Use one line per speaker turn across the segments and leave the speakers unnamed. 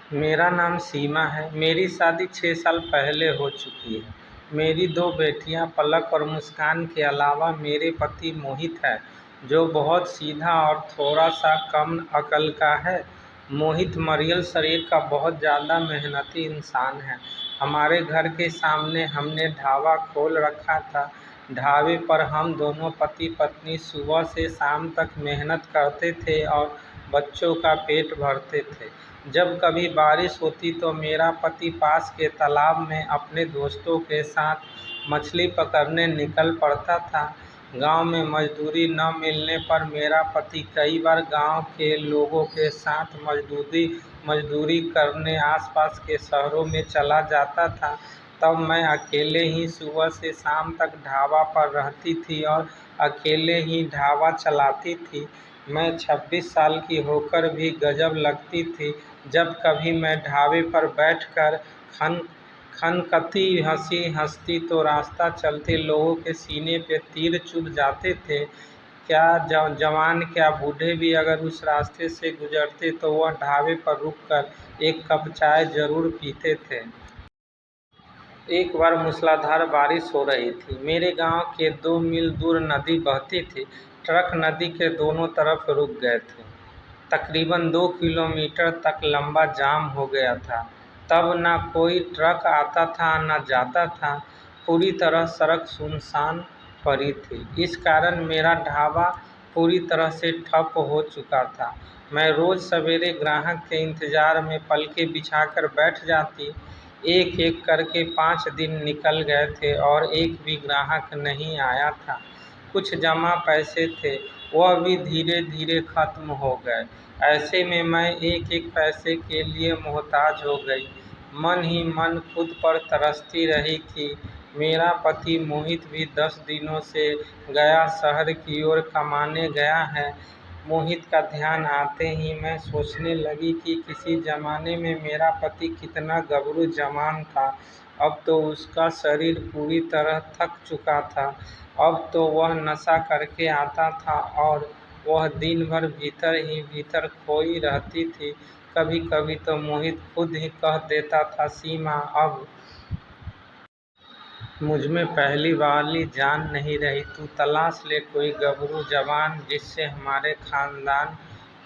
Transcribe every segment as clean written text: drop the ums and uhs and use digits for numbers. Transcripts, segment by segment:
मेरा नाम सीमा है। मेरी शादी 6 साल पहले हो चुकी है। मेरी 2 बेटियां पलक और मुस्कान के अलावा मेरे पति मोहित है, जो बहुत सीधा और थोड़ा-सा कम अकल का है। मोहित मरियल शरीर का बहुत ज़्यादा मेहनती इंसान है। हमारे घर के सामने हमने ढाबा खोल रखा था। ढाबे पर हम दोनों पति-पत्नी सुबह से शाम तक मेहनत करते थे और बच्चों का पेट भरते थे। जब कभी बारिश होती तो मेरा पति पास के तालाब में अपने दोस्तों के साथ मछली पकड़ने निकल पड़ता था। गांव में मजदूरी न मिलने पर मेरा पति कई बार गांव के लोगों के साथ मजदूरी करने आसपास के शहरों में चला जाता था। तब मैं अकेले ही सुबह से शाम तक ढाबा पर रहती थी और अकेले ही ढाबा चलाती थी। मैं 26 साल की होकर भी गजब लगती थी जब कभी मैं ढाबे पर बैठकर खन खनकती हंसी हंसती तो रास्ता चलते लोगों के सीने पे तीर चुभ जाते थे। क्या जवान क्या बूढ़े भी अगर उस रास्ते से गुजरते तो वह ढाबे पर रुककर एक कप चाय जरूर पीते थे। एक बार मूसलाधार बारिश हो रही थी। मेरे गांव के 2 मील दूर नदी बहती थी। ट्रक नदी के दोनों तरफ रुक गए थे। तकरीबन 2 किलोमीटर तक लंबा जाम हो गया था। तब न कोई ट्रक आता था न जाता था। पूरी तरह सड़क सुनसान पड़ी थी। इस कारण मेरा ढाबा पूरी तरह से ठप हो चुका था। मैं रोज सवेरे ग्राहक के इंतजार में पलके बिछाकर बैठ जाती। एक एक करके 5 दिन निकल गए थे और एक भी ग्राहक नहीं आया था। कुछ जमा पैसे थे, वह भी धीरे धीरे खत्म हो गए। ऐसे में मैं एक एक पैसे के लिए मोहताज हो गई। मन ही मन खुद पर तरसती रही कि मेरा पति मोहित भी 10 दिनों से गया शहर की ओर कमाने गया है। मोहित का ध्यान आते ही मैं सोचने लगी कि किसी ज़माने में मेरा पति कितना गबरू जवान था। अब तो उसका शरीर पूरी तरह थक चुका था। अब तो वह नशा करके आता था और वह दिन भर भीतर ही भीतर खोई रहती थी। कभी कभी तो मोहित खुद ही कह देता था, सीमा अब मुझमें पहली वाली जान नहीं रही। तू तलाश ले कोई गबरू जवान जिससे हमारे खानदान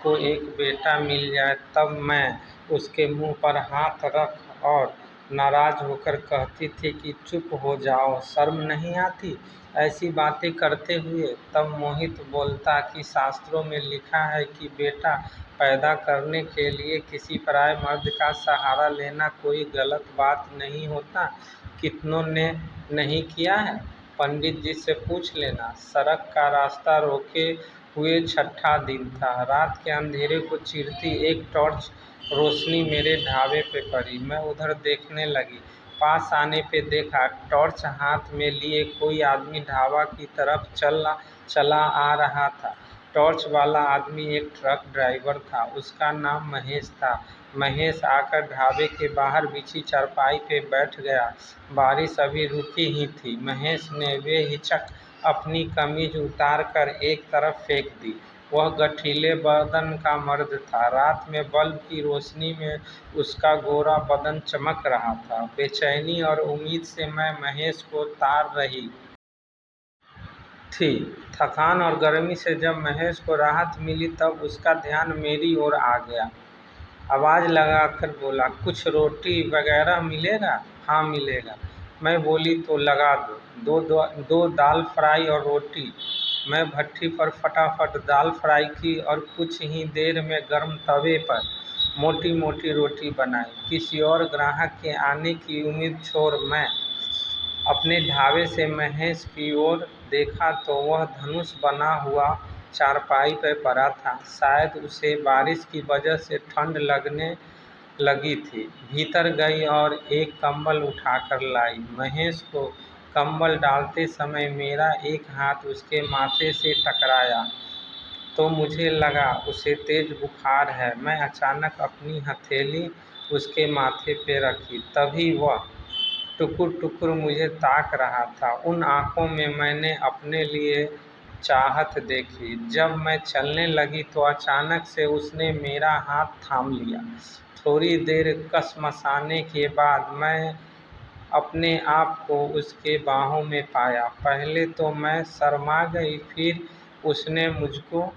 को एक बेटा मिल जाए। तब मैं उसके मुंह पर हाथ रख और नाराज होकर कहती थी कि चुप हो जाओ, शर्म नहीं आती ऐसी बातें करते हुए। तब मोहित बोलता कि शास्त्रों में लिखा है कि बेटा पैदा करने के लिए किसी पराये मर्द का सहारा लेना कोई गलत बात नहीं होता। कितनों ने नहीं किया है, पंडित जी से पूछ लेना। सड़क का रास्ता रोके हुए छठा दिन था। रात के अंधेरे को चीरती एक टॉर्च रोशनी मेरे ढाबे पे पड़ी। मैं उधर देखने लगी। पास आने पे देखा टॉर्च हाथ में लिए कोई आदमी ढाबा की तरफ चला आ रहा था। टॉर्च वाला आदमी एक ट्रक ड्राइवर था। उसका नाम महेश था। महेश आकर ढाबे के बाहर बिछी चारपाई पे बैठ गया। बारिश अभी रुकी ही थी। महेश ने बेहिचक अपनी कमीज उतार कर एक तरफ फेंक दी। वह गठीले बदन का मर्द था। रात में बल्ब की रोशनी में उसका गोरा बदन चमक रहा था। बेचैनी और उम्मीद से मैं महेश को ताड़ रही थी। थकान और गर्मी से जब महेश को राहत मिली तब उसका ध्यान मेरी ओर आ गया। आवाज़ लगाकर बोला, कुछ रोटी वगैरह मिलेगा? हाँ मिलेगा। मैं बोली तो लगा दो। दो दाल फ्राई और रोटी। मैं भट्ठी पर फटाफट दाल फ्राई की और कुछ ही देर में गर्म तवे पर मोटी मोटी रोटी बनाई। किसी और ग्राहक के आने की उम्मीद छोड़ मैं अपने ढाबे से महेश की ओर देखा तो वह धनुष बना हुआ चारपाई पर पड़ा था। शायद उसे बारिश की वजह से ठंड लगने लगी थी। भीतर गई और एक कंबल उठाकर लाई। महेश को कंबल डालते समय मेरा एक हाथ उसके माथे से टकराया तो मुझे लगा उसे तेज बुखार है। मैं अचानक अपनी हथेली उसके माथे पे रखी। तभी वह टुकुर टुकुर मुझे ताक रहा था। उन आँखों में मैंने अपने लिए चाहत देखी। जब मैं चलने लगी तो अचानक से उसने मेरा हाथ थाम लिया। थोड़ी देर कसमसाने के बाद मैं अपने आप को उसके बाहों में पाया। पहले तो मैं शर्मा गई, फिर उसने मुझको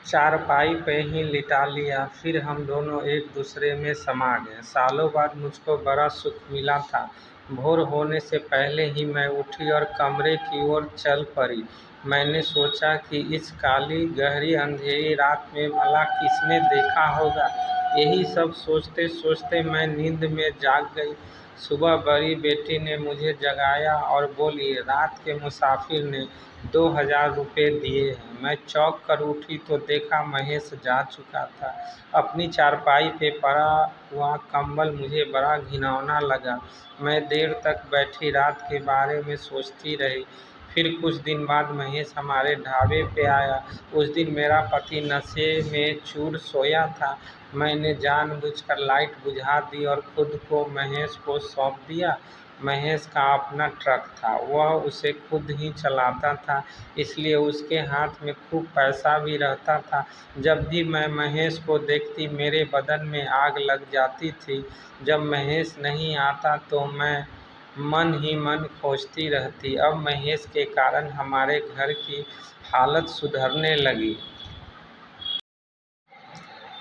चारपाई पे ही लिटा लिया। फिर हम दोनों एक दूसरे में समा गए। सालों बाद मुझको बड़ा सुख मिला था। भोर होने से पहले ही मैं उठी और कमरे की ओर चल पड़ी। मैंने सोचा कि इस काली गहरी अंधेरी रात में भला किसने देखा होगा। यही सब सोचते सोचते मैं नींद में जाग गई। सुबह बड़ी बेटी ने मुझे जगाया और बोली, रात के मुसाफिर ने 2000 रुपये दिए हैं। मैं चौंक कर उठी तो देखा महेश जा चुका था। अपनी चारपाई पे पड़ा हुआ कंबल मुझे बड़ा घिनौना लगा। मैं देर तक बैठी रात के बारे में सोचती रही। फिर कुछ दिन बाद महेश हमारे ढाबे पे आया। उस दिन मेरा पति नशे में चूर सोया था। मैंने जानबूझकर लाइट बुझा दी और खुद को महेश को सौंप दिया। महेश का अपना ट्रक था, वह उसे खुद ही चलाता था, इसलिए उसके हाथ में खूब पैसा भी रहता था। जब भी मैं महेश को देखती मेरे बदन में आग लग जाती थी। जब महेश नहीं आता तो मैं मन ही मन खोजती रहती। अब महेश के कारण हमारे घर की हालत सुधरने लगी।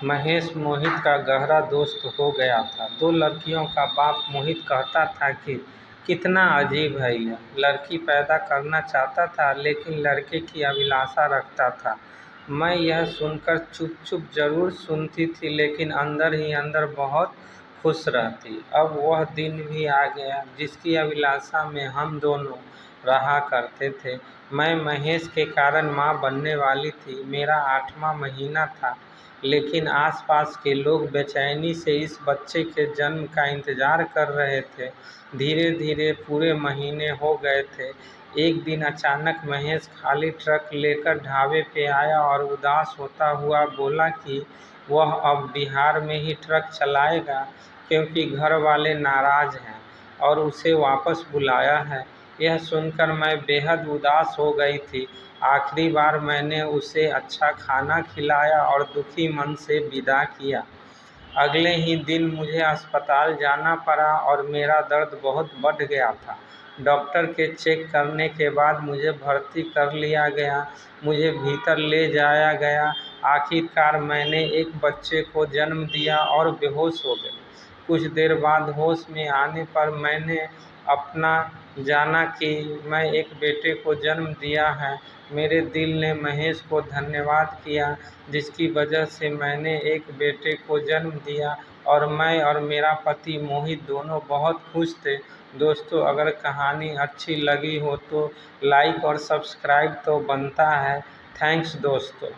महेश मोहित का गहरा दोस्त हो गया था। दो लड़कियों का बाप मोहित कहता था कि कितना अजीब है यह, लड़की पैदा करना चाहता था लेकिन लड़के की अभिलाषा रखता था। मैं यह सुनकर चुप चुप जरूर सुनती थी लेकिन अंदर ही अंदर बहुत खुश रहती। अब वह दिन भी आ गया जिसकी अभिलाषा में हम दोनों रहा करते थे। मैं महेश के कारण माँ बनने वाली थी। मेरा 8वां महीना था लेकिन आसपास के लोग बेचैनी से इस बच्चे के जन्म का इंतजार कर रहे थे। धीरे धीरे पूरे महीने हो गए थे। एक दिन अचानक महेश खाली ट्रक लेकर ढाबे पे आया और उदास होता हुआ बोला कि वह अब बिहार में ही ट्रक चलाएगा क्योंकि घर वाले नाराज हैं और उसे वापस बुलाया है। यह सुनकर मैं बेहद उदास हो गई थी। आखिरी बार मैंने उसे अच्छा खाना खिलाया और दुखी मन से विदा किया। अगले ही दिन मुझे अस्पताल जाना पड़ा और मेरा दर्द बहुत बढ़ गया था। डॉक्टर के चेक करने के बाद मुझे भर्ती कर लिया गया। मुझे भीतर ले जाया गया। आखिरकार मैंने एक बच्चे को जन्म दिया और बेहोश हो गई। कुछ देर बाद होश में आने पर मैंने अपना जाना कि मैं एक बेटे को जन्म दिया है। मेरे दिल ने महेश को धन्यवाद किया जिसकी वजह से मैंने एक बेटे को जन्म दिया और मैं और मेरा पति मोहित दोनों बहुत खुश थे। दोस्तों, अगर कहानी अच्छी लगी हो तो लाइक और सब्सक्राइब तो बनता है। थैंक्स दोस्तों।